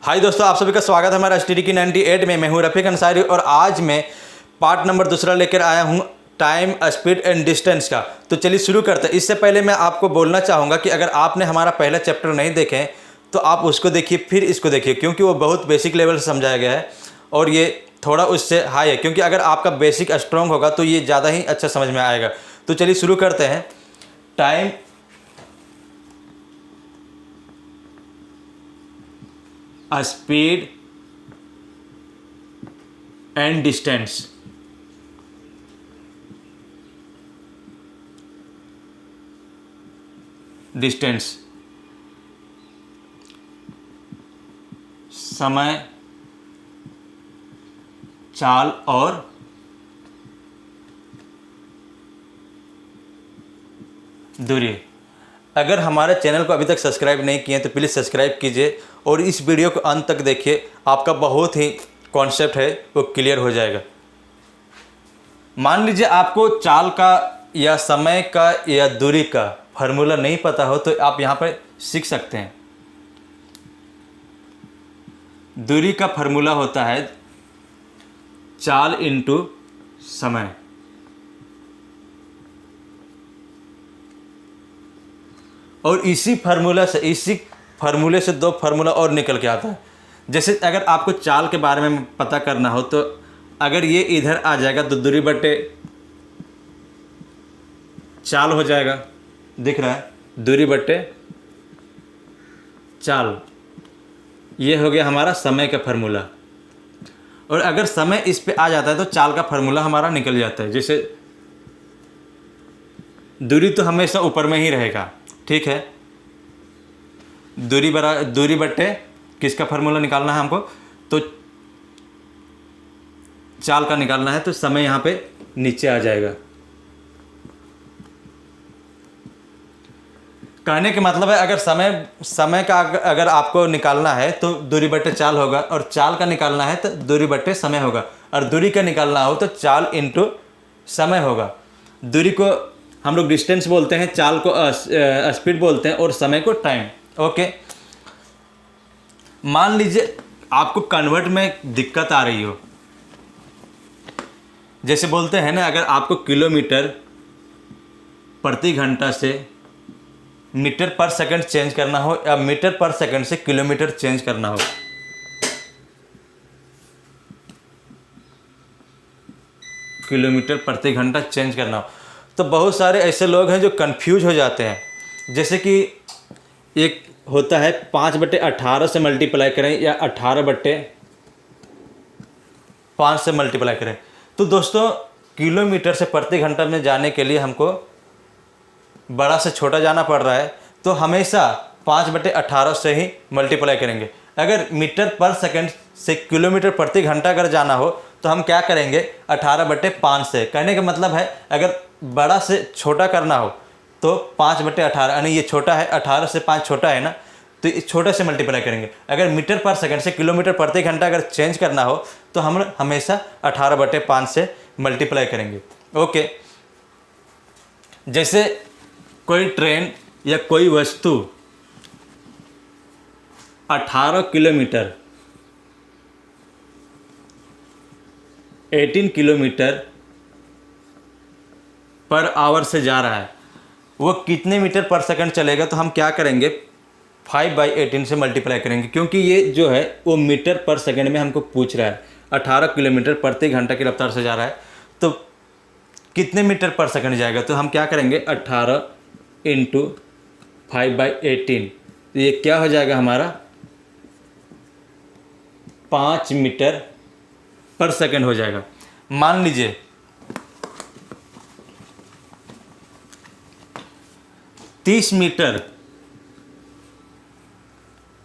हाय दोस्तों, आप सभी का स्वागत है हमारा STD की 98 में। मैं हूं रफ़ीक अंसारी और आज मैं पार्ट नंबर दूसरा लेकर आया हूं टाइम, स्पीड एंड डिस्टेंस का। तो चलिए शुरू करते हैं। इससे पहले मैं आपको बोलना चाहूँगा कि अगर आपने हमारा पहला चैप्टर नहीं देखे तो आप उसको देखिए, फिर इसको देखिए, क्योंकि वो बहुत बेसिक लेवल से समझाया गया है और ये थोड़ा उससे हाई है, क्योंकि अगर आपका बेसिक स्ट्रॉन्ग होगा तो ये ज़्यादा ही अच्छा समझ में आएगा। तो चलिए शुरू करते हैं। Time, speed and distance. समय, चाल और दूरी। अगर हमारे चैनल को अभी तक सब्सक्राइब नहीं किए तो प्लीज़ सब्सक्राइब कीजिए और इस वीडियो को अंत तक देखिए। आपका बहुत ही कॉन्सेप्ट है वो क्लियर हो जाएगा। मान लीजिए आपको चाल का या समय का या दूरी का फार्मूला नहीं पता हो तो आप यहाँ पर सीख सकते हैं। दूरी का फार्मूला होता है चाल इंटू समय। और इसी फार्मूले से दो फार्मूला और निकल के आता है। जैसे अगर आपको चाल के बारे में पता करना हो तो अगर ये इधर आ जाएगा तो दूरी बटे चाल हो जाएगा। दिख रहा है, दूरी बटे चाल। ये हो गया हमारा समय का फार्मूला। और अगर समय इस पे आ जाता है तो चाल का फार्मूला हमारा निकल जाता है। जैसे दूरी तो हमेशा ऊपर में ही रहेगा, ठीक है। दूरी बट्टे किसका फार्मूला निकालना है हमको, तो चाल का निकालना है, तो समय यहाँ पे नीचे आ जाएगा। कहने का मतलब है अगर समय का अगर आपको निकालना है तो दूरी बट्टे चाल होगा, और चाल का निकालना है तो दूरी बट्टे समय होगा, और दूरी का निकालना हो तो चाल इंटू समय होगा। दूरी को हम लोग डिस्टेंस बोलते हैं, चाल को स्पीड बोलते हैं और समय को टाइम। ओके, मान लीजिए आपको कन्वर्ट में दिक्कत आ रही हो। जैसे बोलते हैं ना, अगर आपको किलोमीटर प्रति घंटा से मीटर पर सेकंड चेंज करना हो या मीटर पर सेकंड से किलोमीटर चेंज करना हो, किलोमीटर प्रति घंटा चेंज करना हो, तो बहुत सारे ऐसे लोग हैं जो कंफ्यूज हो जाते हैं। जैसे कि एक होता है 5/18 से मल्टीप्लाई करें या 18/5 से मल्टीप्लाई करें। तो दोस्तों किलोमीटर से प्रति घंटा में जाने के लिए हमको बड़ा से छोटा जाना पड़ रहा है, तो हमेशा 5/18 से ही मल्टीप्लाई करेंगे। अगर मीटर पर सेकंड से किलोमीटर प्रति घंटा अगर जाना हो तो हम क्या करेंगे, 18/5 से। कहने का मतलब है अगर बड़ा से छोटा करना हो तो 5/18, यानी ये छोटा है, 18 से 5 छोटा है ना, तो इस छोटे से मल्टीप्लाई करेंगे। अगर मीटर पर सेकंड से किलोमीटर प्रति घंटा अगर चेंज करना हो तो हम हमेशा 18/5 से मल्टीप्लाई करेंगे। ओके, जैसे कोई ट्रेन या कोई वस्तु 18 किलोमीटर 18 किलोमीटर पर आवर से जा रहा है, वो कितने मीटर पर सेकंड चलेगा, तो हम क्या करेंगे 5/18 से मल्टीप्लाई करेंगे, क्योंकि ये जो है वो मीटर पर सेकंड में हमको पूछ रहा है। 18 किलोमीटर प्रति घंटा की रफ्तार से जा रहा है तो कितने मीटर पर सेकंड जाएगा, तो हम क्या करेंगे 18 × 5/18, तो ये क्या हो जाएगा हमारा 5 मीटर पर सेकंड हो जाएगा। मान लीजिए 30 मीटर,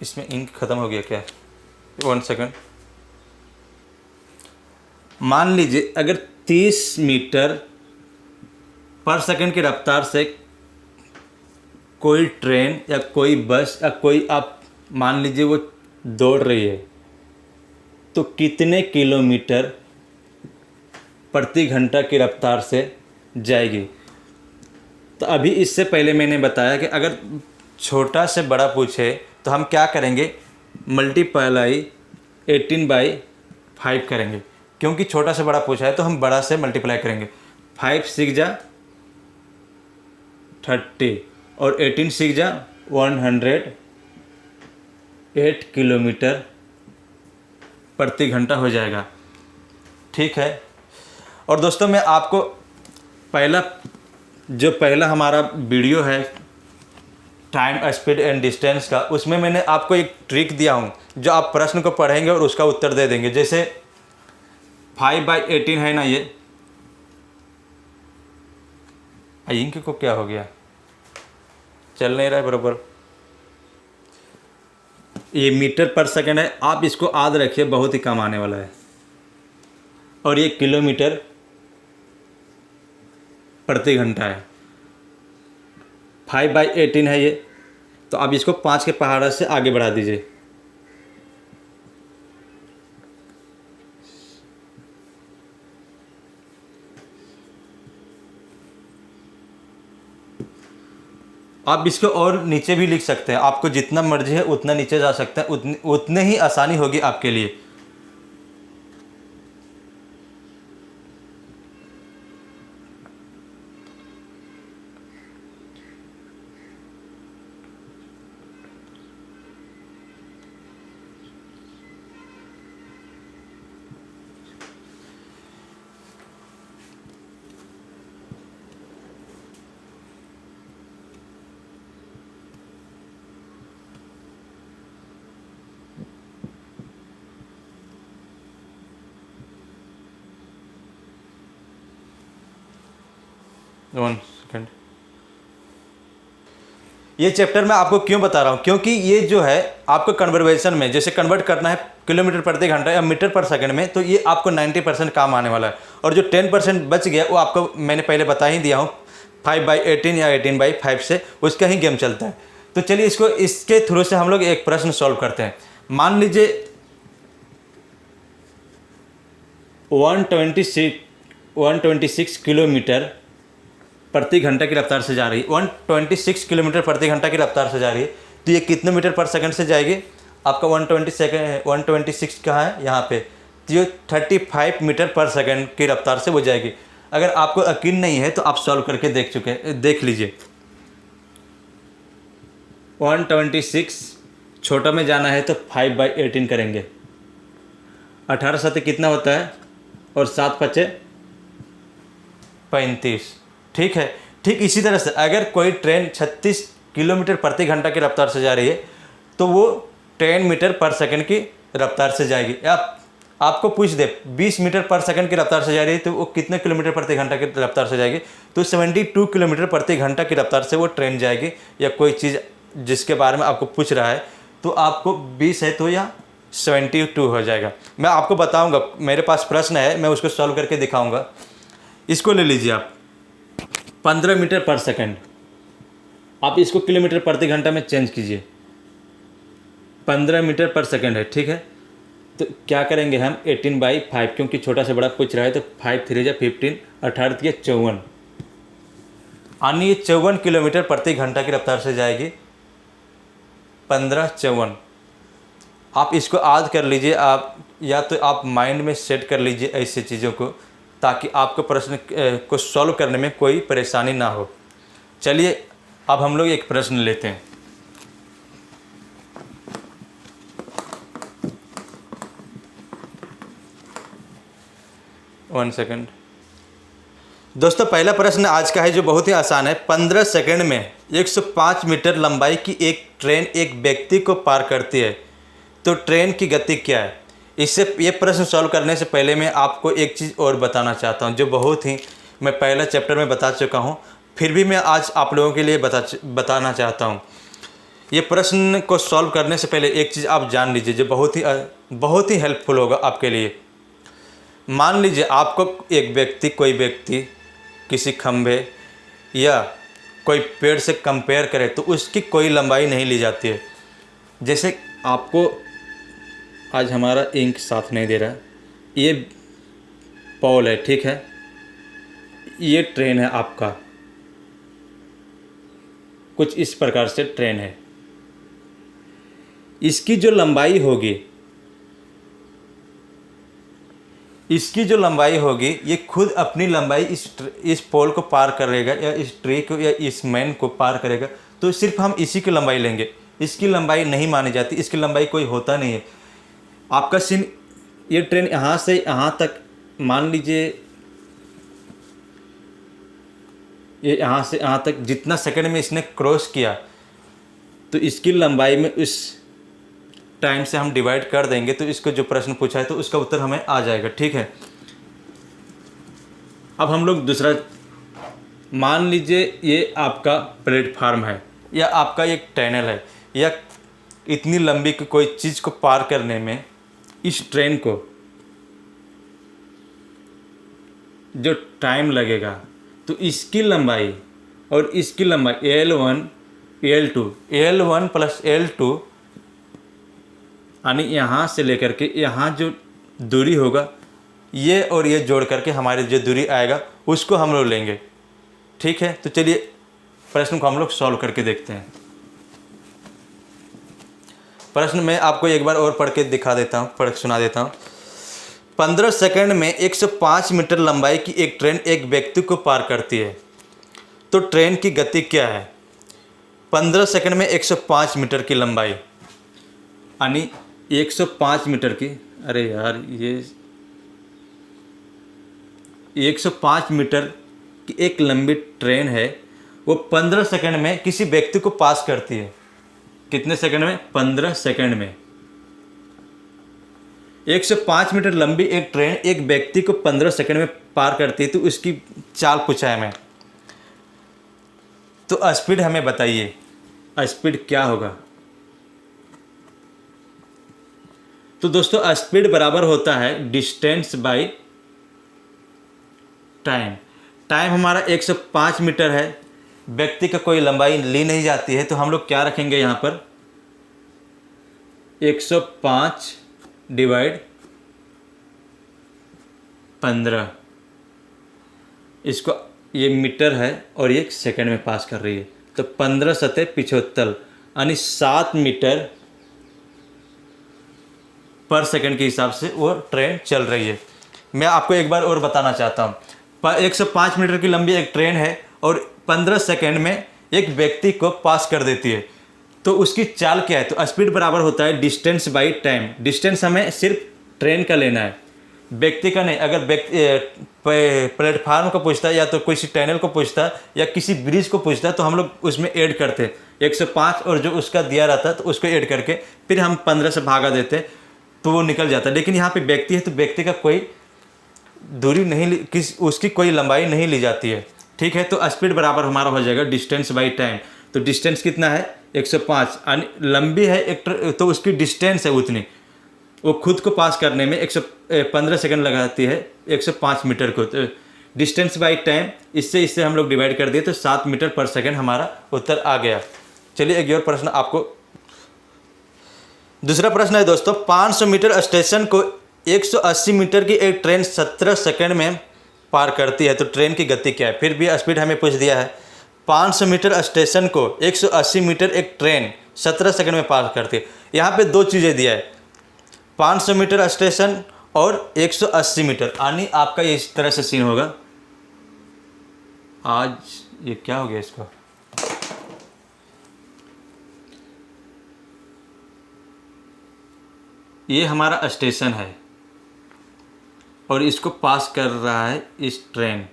इसमें इंक खत्म हो गया क्या, 1 सेकंड। मान लीजिए अगर 30 मीटर पर सेकंड की रफ्तार से कोई ट्रेन या कोई बस या कोई, आप मान लीजिए वो दौड़ रही है, तो कितने किलोमीटर प्रति घंटा की रफ्तार से जाएगी। तो अभी इससे पहले मैंने बताया कि अगर छोटा से बड़ा पूछे तो हम क्या करेंगे, मल्टीप्लाई 18/5 करेंगे, क्योंकि छोटा से बड़ा पूछा है तो हम बड़ा से मल्टीप्लाई करेंगे। 5 6 जा 30 और 18 6 जा 108 किलोमीटर प्रति घंटा हो जाएगा। ठीक है। और दोस्तों मैं आपको पहला हमारा वीडियो है टाइम स्पीड एंड डिस्टेंस का, उसमें मैंने आपको एक ट्रिक दिया हूँ जो आप प्रश्न को पढ़ेंगे और उसका उत्तर दे देंगे। जैसे 5/18 है ना, ये इंक को क्या हो गया, चल नहीं रहा है बराबर। ये मीटर पर सेकंड है, आप इसको याद रखिए, बहुत ही कम आने वाला है। और ये किलोमीटर प्रति घंटा है। 5/18 है ये, तो आप इसको 5 के पहाड़ा से आगे बढ़ा दीजिए। आप इसको और नीचे भी लिख सकते हैं, आपको जितना मर्जी है उतना नीचे जा सकते हैं, उतने ही आसानी होगी आपके लिए। One second. ये चैप्टर मैं आपको क्यों बता रहा हूँ, क्योंकि ये जो है आपको कन्वर्सेशन में जैसे कन्वर्ट करना है किलोमीटर प्रति घंटा या मीटर पर सेकंड में, तो ये आपको 90% काम आने वाला है। और जो 10% बच गया वो आपको मैंने पहले बता ही दिया हूँ, 5/18 या 18/5 से उसका ही गेम चलता है। तो चलिए इसके थ्रू से हम लोग एक प्रश्न सॉल्व करते हैं। मान लीजिए 126 किलोमीटर प्रति घंटा की रफ्तार से जा रही है, 126 किलोमीटर प्रति घंटा की रफ्तार से जा रही है, तो ये कितने मीटर पर सेकंड से जाएगी? आपका 126 कहाँ है, यहाँ पे, तो ये 35 मीटर पर सेकंड की रफ्तार से वो जाएगी। अगर आपको यकीन नहीं है तो आप सॉल्व करके देख लीजिए। 126 छोटा में जाना है तो 5/18 करेंगे, 18 7 कितना होता है, और 7 5 35। ठीक है। ठीक इसी तरह से अगर कोई ट्रेन 36 किलोमीटर प्रति घंटा की रफ्तार से जा रही है तो वो 10 मीटर पर सेकंड की रफ्तार से जाएगी। आपको पूछ दे 20 मीटर पर सेकंड की रफ्तार से जा रही है तो वो कितने किलोमीटर प्रति घंटा की रफ्तार से जाएगी, तो 72 किलोमीटर प्रति घंटा की रफ्तार से वो ट्रेन जाएगी। या कोई चीज़ जिसके बारे में आपको पूछ रहा है तो आपको 20 है तो या 72 हो जाएगा। मैं आपको बताऊँगा, मेरे पास प्रश्न है, मैं उसको सॉल्व करके दिखाऊँगा। इसको ले लीजिए आप, 15 मीटर पर सेकंड, आप इसको किलोमीटर प्रति घंटा में चेंज कीजिए। 15 मीटर पर सेकंड है, ठीक है। तो क्या करेंगे हम 18/5, क्योंकि छोटा से बड़ा पूछ रहा है, तो 5 3 जा 15, 18 3 54, यानी ये 54 किलोमीटर प्रति घंटा की रफ्तार से जाएगी। 15 54, आप इसको याद कर लीजिए, आप या तो आप माइंड में सेट कर लीजिए ऐसी चीज़ों को, ताकि आपको प्रश्न को सॉल्व करने में कोई परेशानी ना हो। चलिए अब हम लोग एक प्रश्न लेते हैं। One second. दोस्तों पहला प्रश्न आज का है जो बहुत ही आसान है। 15 सेकंड में 105 मीटर लंबाई की एक ट्रेन एक व्यक्ति को पार करती है, तो ट्रेन की गति क्या है? इससे ये प्रश्न सॉल्व करने से पहले मैं आपको एक चीज़ और बताना चाहता हूँ जो बहुत ही मैं पहला चैप्टर में बता चुका हूँ, फिर भी मैं आज आप लोगों के लिए बताना चाहता हूँ। ये प्रश्न को सॉल्व करने से पहले एक चीज़ आप जान लीजिए जो बहुत ही हेल्पफुल होगा आपके लिए। मान लीजिए आपको कोई व्यक्ति किसी खंभे या कोई पेड़ से कंपेयर करे तो उसकी कोई लंबाई नहीं ली जाती है। जैसे आपको आज हमारा इंक साथ नहीं दे रहा, ये पोल है, ठीक है, ये ट्रेन है आपका, कुछ इस प्रकार से ट्रेन है। इसकी जो लंबाई होगी, इसकी जो लंबाई होगी ये खुद अपनी लंबाई इस पोल को पार करेगा या इस ट्री को या इस मैन को पार करेगा। तो सिर्फ हम इसी की लंबाई लेंगे, इसकी लंबाई नहीं मानी जाती, इसकी लंबाई कोई होता नहीं है। आपका सीन, ये ट्रेन यहाँ से यहाँ तक मान लीजिए, ये यहाँ से यहाँ तक जितना सेकंड में इसने क्रॉस किया, तो इसकी लंबाई में उस टाइम से हम डिवाइड कर देंगे, तो इसको जो प्रश्न पूछा है तो उसका उत्तर हमें आ जाएगा। ठीक है, अब हम लोग दूसरा, मान लीजिए ये आपका प्लेटफार्म है या आपका एक टनल है, या इतनी लंबी कोई चीज़ को पार करने में इस ट्रेन को जो टाइम लगेगा, तो इसकी लंबाई और इसकी लंबाई L1 L2, L1 plus L2, यानी यहाँ से लेकर के यहाँ जो दूरी होगा, ये और ये जोड़ करके हमारी जो दूरी आएगा उसको हम लोग लेंगे। ठीक है, तो चलिए प्रश्न को हम लोग सॉल्व करके देखते हैं। प्रश्न मैं आपको एक बार और पढ़ के दिखा देता हूँ, पढ़ सुना देता हूँ। 15 सेकंड में 105 मीटर लंबाई की एक ट्रेन एक व्यक्ति को पार करती है, तो ट्रेन की गति क्या है? 15 सेकंड में 105 मीटर की लंबाई, यानी 105 मीटर की, अरे यार ये 105 मीटर की एक लंबी ट्रेन है, वो 15 सेकंड में किसी व्यक्ति को पास करती है। कितने सेकंड में? 15 सेकंड में। 105 मीटर लंबी एक ट्रेन एक व्यक्ति को 15 सेकंड में पार करती है, तो उसकी चाल पूछा है मैं। तो स्पीड हमें बताइए, स्पीड क्या होगा? तो दोस्तों स्पीड बराबर होता है डिस्टेंस बाय टाइम। टाइम हमारा 105 मीटर है, व्यक्ति का कोई लंबाई ली नहीं जाती है, तो हम लोग क्या रखेंगे यहाँ पर? 105 डिवाइड 15, इसको, ये मीटर है और ये सेकंड में पास कर रही है, तो 15 सतह 75, यानी 7 मीटर पर सेकंड के हिसाब से वो ट्रेन चल रही है। मैं आपको एक बार और बताना चाहता हूँ, 105 मीटर की लंबी एक ट्रेन है और 15 सेकंड में एक व्यक्ति को पास कर देती है, तो उसकी चाल क्या है? तो स्पीड बराबर होता है डिस्टेंस बाई टाइम। डिस्टेंस हमें सिर्फ ट्रेन का लेना है, व्यक्ति का नहीं। अगर प्लेटफार्म को पूछता है या तो किसी टनल को पूछता है या किसी ब्रिज को पूछता है, तो हम लोग उसमें ऐड करते हैं 105 और जो उसका दिया रहता है तो उसको ऐड करके फिर हम 15 से भागा देते हैं, तो वो निकल जाता है। लेकिन यहाँ पे व्यक्ति है तो व्यक्ति का कोई दूरी नहीं, उसकी कोई लंबाई नहीं ली जाती है। ठीक है, तो स्पीड बराबर हमारा हो जाएगा डिस्टेंस बाई टाइम। तो डिस्टेंस कितना है? 105, लंबी है एक तो उसकी डिस्टेंस है उतनी, वो खुद को पास करने में 115 सेकंड लगाती है 105 मीटर को। तो डिस्टेंस बाई टाइम, इससे हम लोग डिवाइड कर दिए तो 7 मीटर पर सेकंड हमारा उत्तर आ गया। चलिए एक और प्रश्न आपको, दूसरा प्रश्न है दोस्तों, 500 मीटर स्टेशन को 180 मीटर की एक ट्रेन 17 सेकंड में पार करती है, तो ट्रेन की गति क्या है? फिर भी स्पीड हमें पूछ दिया है। 500 मीटर स्टेशन को 180 मीटर एक ट्रेन 17 सेकंड में पार करती है। यहाँ पे दो चीज़ें दिया है, 500 मीटर स्टेशन और 180 मीटर, यानी आपका ये इस तरह से सीन होगा। आज ये क्या हो गया इसको, ये हमारा स्टेशन है और इसको पास कर रहा है इस ट्रेन।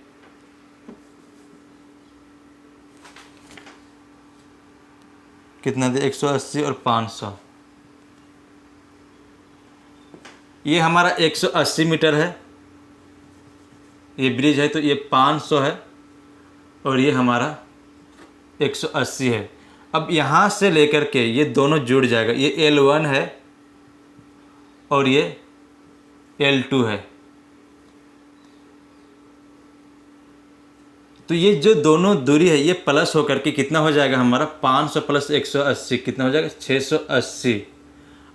कितना दे? 180 और 500, ये हमारा 180 मीटर है, ये ब्रिज है तो ये 500 है और ये हमारा 180 है। अब यहाँ से लेकर के ये दोनों जुड़ जाएगा, ये L1 है और ये L2 है, तो ये जो दोनों दूरी है ये प्लस होकर के कितना हो जाएगा हमारा? 500 प्लस 180 कितना हो जाएगा? 680,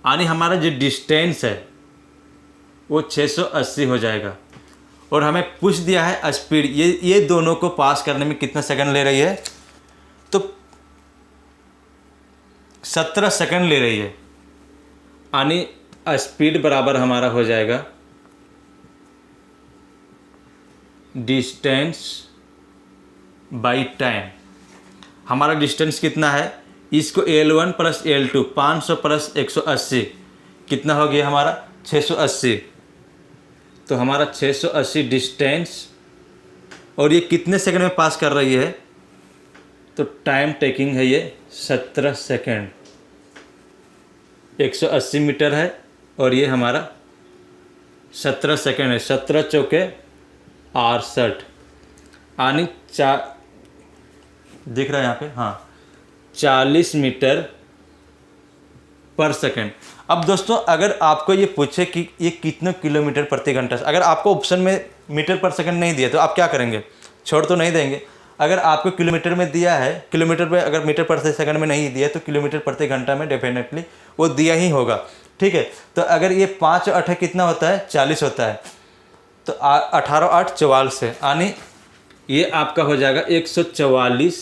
यानी हमारा जो डिस्टेंस है वो 680 हो जाएगा। और हमें पूछ दिया है स्पीड, ये दोनों को पास करने में कितना सेकंड ले रही है? तो 17 सेकंड ले रही है। यानी स्पीड बराबर हमारा हो जाएगा डिस्टेंस बाई टाइम। हमारा डिस्टेंस कितना है, इसको L1 प्लस L2 500 प्लस 180 कितना हो गया हमारा 680। तो हमारा 680 डिस्टेंस, और ये कितने सेकंड में पास कर रही है, तो टाइम टेकिंग है ये 17 सेकंड। 180 मीटर है और ये हमारा 17 सेकंड है। 17 चौके 68 यानी दिख रहा है यहाँ पे, हाँ 40 मीटर पर सेकंड। अब दोस्तों अगर आपको ये पूछे कि ये कितने किलोमीटर प्रति घंटा, अगर आपको ऑप्शन में मीटर पर सेकंड नहीं दिया तो आप क्या करेंगे, छोड़ तो नहीं देंगे। अगर आपको किलोमीटर में दिया है, किलोमीटर पे अगर मीटर प्रति सेकंड में नहीं दिया तो किलोमीटर प्रति घंटा में डेफिनेटली वो दिया ही होगा, ठीक है। तो अगर ये 5 और 8 कितना होता है 40 होता है, तो 18 और 8 44 है, यानी ये आपका हो जाएगा 144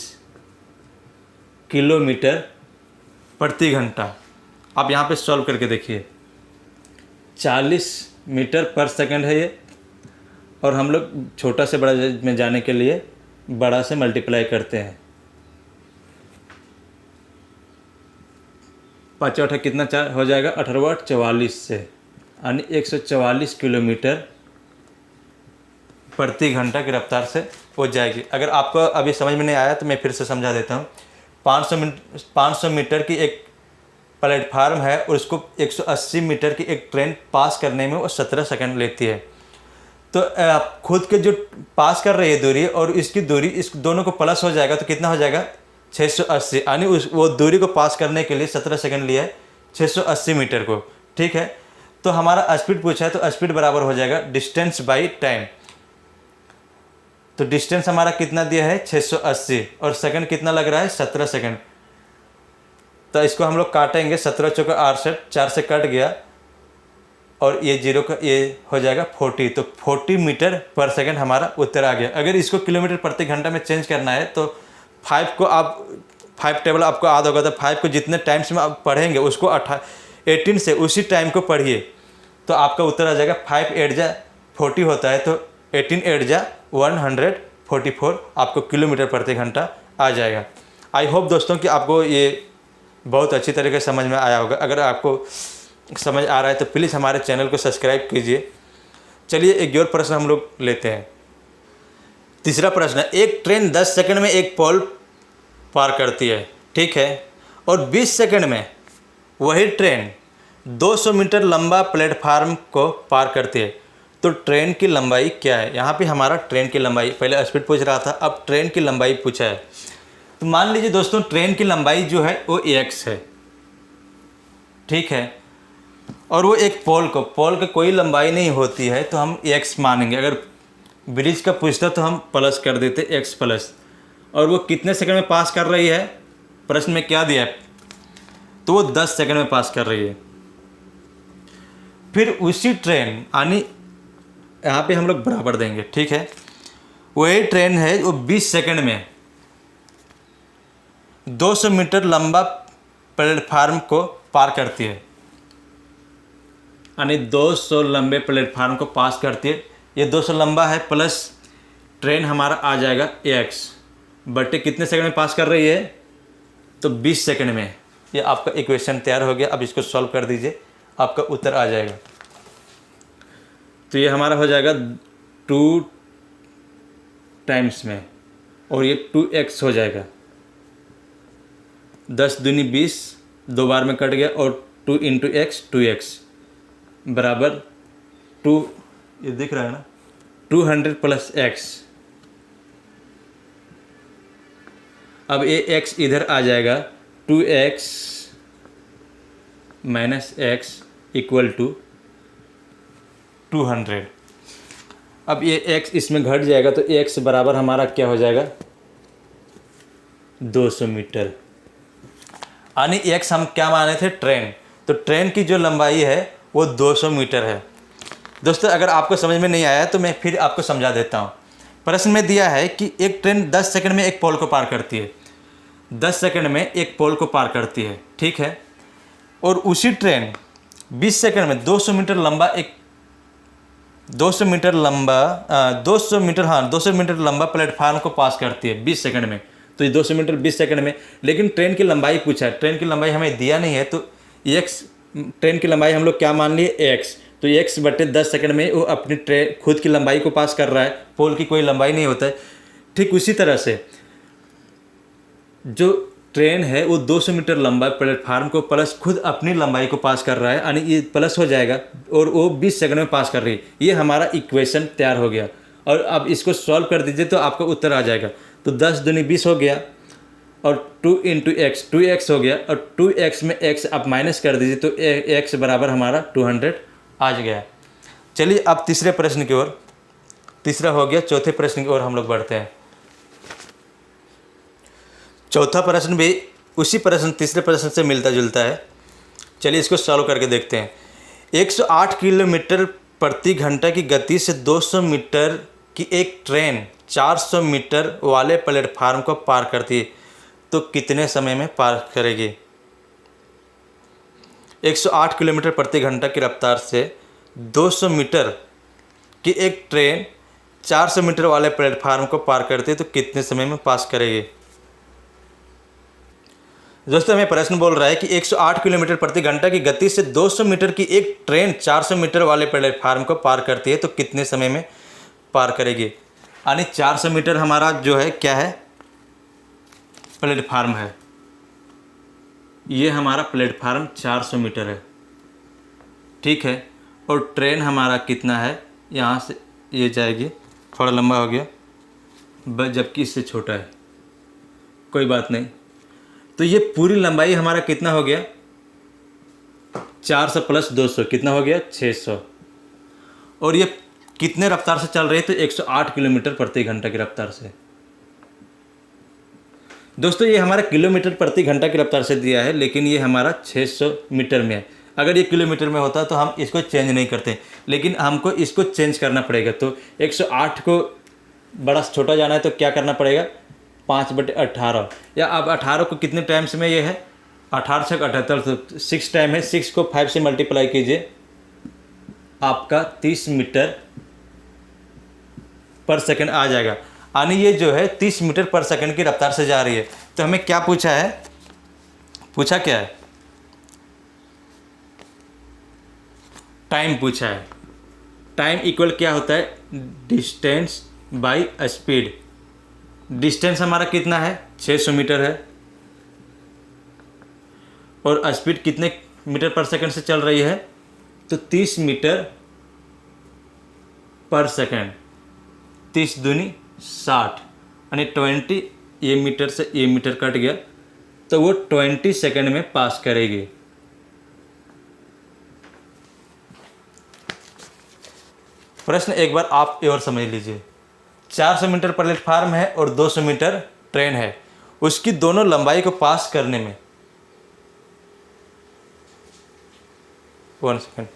किलोमीटर प्रति घंटा। आप यहाँ पे सॉल्व करके देखिए, 40 मीटर पर सेकंड है ये, और हम लोग छोटा से बड़ा में जाने के लिए बड़ा से मल्टीप्लाई करते हैं। 5 8 कितना हो जाएगा 18 44 से, यानी 144 किलोमीटर प्रति घंटा की रफ्तार से हो जाएगी। अगर आपको अभी समझ में नहीं आया तो मैं फिर से समझा देता हूँ। 500 मीटर की एक प्लेटफार्म है और उसको 180 मीटर की एक ट्रेन पास करने में वो 17 सेकंड लेती है। तो खुद के जो पास कर रही है दूरी और इसकी दूरी, इस दोनों को प्लस हो जाएगा तो कितना हो जाएगा 680, यानी वो दूरी को पास करने के लिए 17 सेकंड लिया है 680 मीटर को, ठीक है। तो हमारा स्पीड पूछा है तो स्पीड बराबर हो जाएगा डिस्टेंस बाई टाइम। तो डिस्टेंस हमारा कितना दिया है 680 और सेकंड कितना लग रहा है 17 सेकंड। तो इसको हम लोग काटेंगे, 17 चौका 68, 4 से कट गया और ये 0 का ये हो जाएगा 40। तो 40 मीटर पर सेकंड हमारा उत्तर आ गया। अगर इसको किलोमीटर प्रति घंटा में चेंज करना है तो 5 को आप 5 टेबल आपको याद होगा, तो 5 को जितने टाइम्स में आप पढ़ेंगे उसको 18 से उसी टाइम को पढ़िए तो आपका उत्तर आ जाएगा। 5 8 जा 40 होता है, तो 18 8 जा 144 आपको किलोमीटर प्रति घंटा आ जाएगा। आई होप दोस्तों कि आपको ये बहुत अच्छी तरीके से समझ में आया होगा। अगर आपको समझ आ रहा है तो प्लीज़ हमारे चैनल को सब्सक्राइब कीजिए। चलिए एक और प्रश्न हम लोग लेते हैं। तीसरा प्रश्न है, एक ट्रेन 10 सेकंड में एक पोल पार करती है, ठीक है, और 20 सेकंड में वही ट्रेन 200 मीटर लंबा प्लेटफार्म को पार करती है, तो ट्रेन की लंबाई क्या है। यहाँ पे हमारा ट्रेन की लंबाई, पहले स्पीड पूछ रहा था, अब ट्रेन की लंबाई पूछा है। तो मान लीजिए दोस्तों ट्रेन की लंबाई जो है वो x है, ठीक है, और वो एक पोल की कोई लंबाई नहीं होती है तो हम x मानेंगे। अगर ब्रिज का पूछता तो हम प्लस कर देते x प्लस। और वो कितने सेकंड में पास कर रही है, प्रश्न में क्या दिया है, तो वो 10 सेकंड में पास कर रही है। फिर उसी ट्रेन, यानी यहाँ पे हम लोग बराबर देंगे, ठीक है, वही ट्रेन है वो 20 सेकंड में 200 मीटर लंबा प्लेटफार्म को पार करती है, यानी 200 लंबे प्लेटफार्म को पास करती है। ये 200 लंबा है प्लस ट्रेन हमारा आ जाएगा x बटे कितने सेकंड में पास कर रही है, तो 20 सेकंड में। ये आपका इक्वेशन तैयार हो गया। अब इसको सॉल्व कर दीजिए, आपका उत्तर आ जाएगा। तो ये हमारा हो जाएगा 2 टाइम्स में और ये 2x हो जाएगा। 10 दूनी 20, 2 बार में कट गया, और 2 इंटू एक्स 2x बराबर 2, ये दिख रहा है ना, 200 प्लस x। अब ये x इधर आ जाएगा, 2x minus x equal to 200। अब ये x इसमें घट जाएगा तो x बराबर हमारा क्या हो जाएगा 200 मीटर। यानी x हम क्या माने थे, ट्रेन, तो ट्रेन की जो लंबाई है वो 200 मीटर है। दोस्तों अगर आपको समझ में नहीं आया तो मैं फिर आपको समझा देता हूँ। प्रश्न में दिया है कि एक ट्रेन 10 सेकंड में एक पोल को पार करती है, 10 सेकंड में एक पोल को पार करती है, ठीक है, और उसी ट्रेन 20 सेकंड में 200 मीटर लंबा एक 200 मीटर लंबा प्लेटफार्म को पास करती है 20 सेकंड में। तो ये 200 मीटर 20 सेकंड में, लेकिन ट्रेन की लंबाई पूछा है, ट्रेन की लंबाई हमें दिया नहीं है, तो एक्स ट्रेन की लंबाई हम लोग क्या मान लिए एक्स, तो एक्स बटे 10 सेकंड में वो अपनी ट्रेन खुद की लंबाई को पास कर रहा है, पोल की कोई लंबाई नहीं होता है। ठीक उसी तरह से जो ट्रेन है वो 200 मीटर लंबा प्लेटफार्म को प्लस खुद अपनी लंबाई को पास कर रहा है, यानी ये प्लस हो जाएगा और वो 20 सेकंड में पास कर रही है। ये हमारा इक्वेशन तैयार हो गया। और अब इसको सॉल्व कर दीजिए तो आपका उत्तर आ जाएगा। तो 10 दूनी 20 हो गया और 2 × x 2x हो गया, और 2x में x आप माइनस कर दीजिए तो x बराबर हमारा 200 आ गया। चलिए अब तीसरे प्रश्न की ओर, तीसरा हो गया, चौथे प्रश्न की ओर हम लोग बढ़ते हैं। चौथा प्रश्न भी उसी प्रश्न तीसरे प्रश्न से मिलता जुलता है। चलिए इसको सॉल्व करके देखते हैं। 108 किलोमीटर प्रति घंटा की गति से 200 मीटर की एक ट्रेन 400 मीटर वाले प्लेटफार्म को पार करती है, तो कितने समय में पार करेगी? 108 किलोमीटर प्रति घंटा की रफ्तार से 200 मीटर की एक ट्रेन 400 मीटर वाले प्लेटफार्म को पार करती है, तो कितने समय में पास करेगी? दोस्तों हमें प्रश्न बोल रहा है कि 108 किलोमीटर प्रति घंटा की गति से 200 मीटर की एक ट्रेन 400 मीटर वाले प्लेटफार्म को पार करती है, तो कितने समय में पार करेगी? यानी 400 मीटर हमारा जो है क्या है, प्लेटफार्म है। ये हमारा प्लेटफार्म 400 मीटर है, ठीक है। और ट्रेन हमारा कितना है, यहाँ से ये जाएगी, थोड़ा लंबा हो गया जबकि इससे छोटा है, कोई बात नहीं। तो ये पूरी लंबाई हमारा कितना हो गया, 400 + 200 कितना हो गया, 600। और ये कितने रफ्तार से चल रही है, तो 108 किलोमीटर प्रति घंटा की रफ्तार से। दोस्तों ये हमारा किलोमीटर प्रति घंटा की रफ्तार से दिया है, लेकिन ये हमारा 600 मीटर में है। अगर ये किलोमीटर में होता तो हम इसको चेंज नहीं करते, लेकिन हमको इसको चेंज करना पड़ेगा। तो 108 को बड़ा छोटा जाना है तो क्या करना पड़ेगा, 5/18, या अब 18 को कितने टाइम्स में ये है, 18 × 78, तो 6 टाइम है, 6 को 5 से मल्टीप्लाई कीजिए, आपका 30 मीटर पर सेकंड आ जाएगा। यानी ये जो है 30 मीटर पर सेकंड की रफ्तार से जा रही है। तो हमें क्या पूछा है, पूछा क्या है, टाइम पूछा है। टाइम इक्वल क्या होता है, डिस्टेंस बाय स्पीड। डिस्टेंस हमारा कितना है, 600 मीटर है, और स्पीड कितने मीटर पर सेकंड से चल रही है, तो 30 मीटर पर सेकंड। 30 दूनी 60, यानी 20, ये मीटर से ये मीटर कट गया, तो वो 20 सेकंड में पास करेगी। प्रश्न एक बार आप और समझ लीजिए। 400 मीटर प्लेटफार्म है और 200 मीटर ट्रेन है, उसकी दोनों लंबाई को पास करने में 1 सेकंड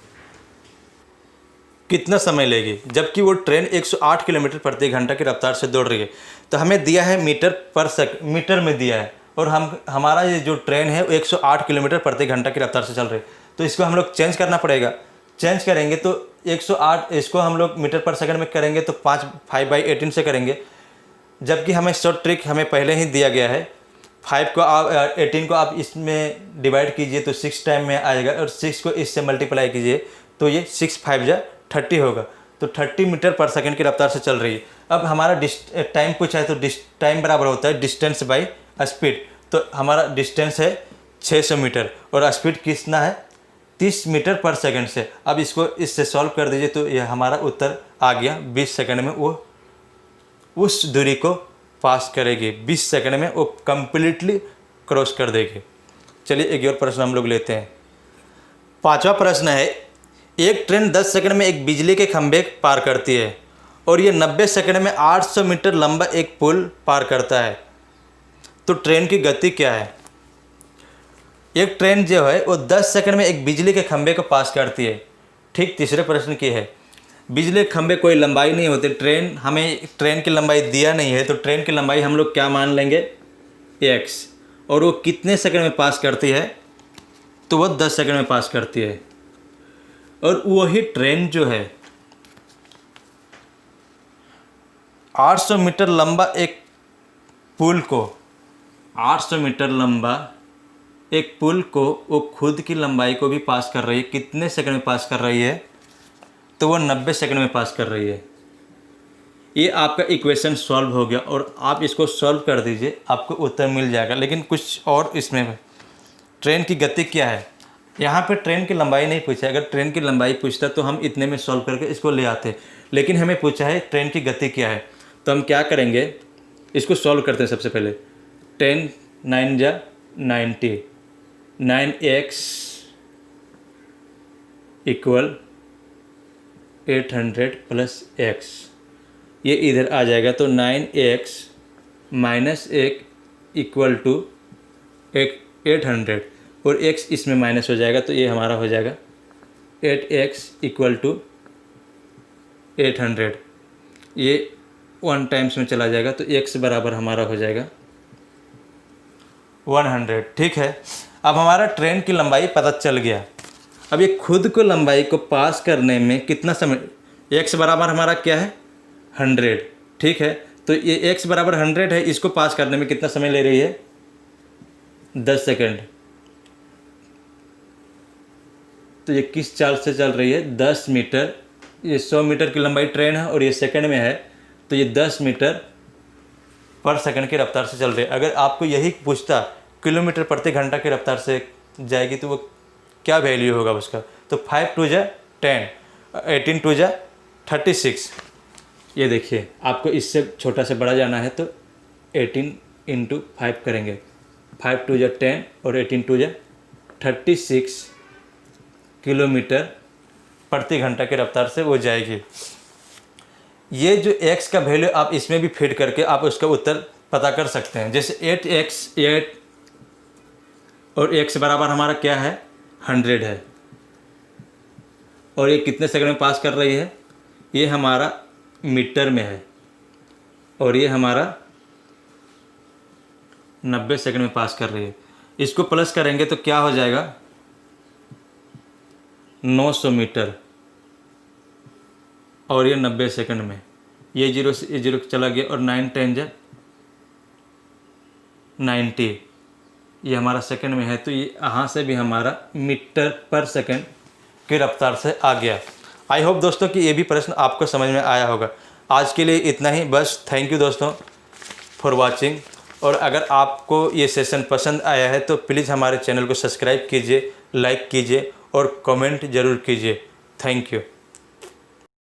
कितना समय लेगी, जबकि वो ट्रेन 108 किलोमीटर प्रति घंटा की रफ्तार से दौड़ रही है। तो हमें दिया है मीटर में दिया है, और हमारा ये जो ट्रेन है वो 108 किलोमीटर प्रति घंटा की रफ्तार से चल रही है। तो इसको हम लोग चेंज करना पड़ेगा। चेंज करेंगे तो 108, इसको हम लोग मीटर पर सेकंड में करेंगे तो 5/18 से करेंगे, जबकि हमें शॉर्ट ट्रिक हमें पहले ही दिया गया है। 5 को आप 18 को आप इसमें डिवाइड कीजिए तो 6 टाइम में आएगा, और 6 को इससे मल्टीप्लाई कीजिए तो ये 6 × 5 = 30 होगा। तो 30 मीटर पर सेकंड की रफ्तार से चल रही है। अब हमारा टाइम पूछा है, तो टाइम बराबर होता है डिस्टेंस बाय स्पीड। तो हमारा डिस्टेंस है 600 मीटर और स्पीड कितना है, 30 मीटर पर सेकंड से। अब इसको इससे सॉल्व कर दीजिए तो ये हमारा उत्तर आ गया। 20 सेकंड में वो उस दूरी को पास करेगी, 20 सेकंड में वो कंप्लीटली क्रॉस कर देगी। चलिए एक और प्रश्न हम लोग लेते हैं। 5वां प्रश्न है, एक ट्रेन 10 सेकंड में एक बिजली के खंभे पार करती है और ये 90 सेकंड में 800 मीटर लंबा एक पुल पार करता है, तो ट्रेन की गति क्या है? एक ट्रेन जो है वो 10 सेकंड में एक बिजली के खंभे को पास करती है। ठीक तीसरे प्रश्न की है, बिजली के खंभे कोई लंबाई नहीं होते, हमें ट्रेन की लंबाई दिया नहीं है, तो ट्रेन की लंबाई हम लोग क्या मान लेंगे, x, और वो कितने सेकंड में पास करती है, तो वो 10 सेकंड में पास करती है। और वही ट्रेन जो है 800 मीटर लंबा एक पुल को 800 मीटर लंबा एक पुल को वो खुद की लंबाई को भी पास कर रही है। कितने सेकंड में पास कर रही है? तो वो 90 सेकंड में पास कर रही है। ये आपका इक्वेशन सॉल्व हो गया और आप इसको सॉल्व कर दीजिए, आपको उत्तर मिल जाएगा। लेकिन कुछ और इसमें ट्रेन की गति क्या है, यहाँ पे ट्रेन की लंबाई नहीं पूछा। अगर ट्रेन की लंबाई पूछता तो हम इतने में सॉल्व करके इसको ले आते, लेकिन हमें पूछा है ट्रेन की गति क्या है। तो हम क्या करेंगे, इसको सॉल्व करते हैं। सबसे पहले 10 9 जा 90, 9x इक्वल 800 प्लस x, ये इधर आ जाएगा। तो 9x माइनस 1 इक्वल टू 800 और x इसमें माइनस हो जाएगा, तो ये हमारा हो जाएगा 8x इक्वल टू 800। ये 1 टाइम्स में चला जाएगा, तो x बराबर हमारा हो जाएगा 100। ठीक है, अब हमारा ट्रेन की लंबाई पता चल गया। अब ये खुद को लंबाई को पास करने में कितना समय, x बराबर हमारा क्या है 100। ठीक है, तो ये x बराबर 100 है, इसको पास करने में कितना समय ले रही है 10 सेकंड। तो ये किस चाल से चल रही है 10 मीटर। ये 100 मीटर की लंबाई ट्रेन है और ये सेकंड में है, तो ये 10 मीटर पर सेकंड की रफ्तार से चल रही है। अगर आपको यही पूछता किलोमीटर प्रति घंटा की रफ्तार से जाएगी तो वो क्या वैल्यू होगा उसका। तो 5 2 जा 10, 18 2 जा 36। ये देखिए, आपको इससे छोटा से बड़ा जाना है तो 18 × 5 करेंगे। 5 2 जा 10 और 18 2 जा 36 किलोमीटर प्रति घंटा की रफ्तार से वो जाएगी। ये जो x का वैल्यू आप इसमें भी फिट करके आप उसका उत्तर पता कर सकते हैं। जैसे 8x 8 और x बराबर हमारा क्या है 100 है, और ये कितने सेकंड में पास कर रही है, ये हमारा मीटर में है, और ये हमारा 90 सेकंड में पास कर रही है। इसको प्लस करेंगे तो क्या हो जाएगा 900 मीटर, और ये 90 सेकंड में। ये 0 से 0 चला गया, और 9 10 जा 90, ये हमारा सेकंड में है। तो ये यहाँ से भी हमारा मीटर पर सेकंड की रफ्तार से आ गया। आई होप दोस्तों कि ये भी प्रश्न आपको समझ में आया होगा। आज के लिए इतना ही बस। थैंक यू दोस्तों फॉर वाचिंग। और अगर आपको ये सेशन पसंद आया है तो प्लीज़ हमारे चैनल को सब्सक्राइब कीजिए, लाइक कीजिए और कमेंट ज़रूर कीजिए। Thank you.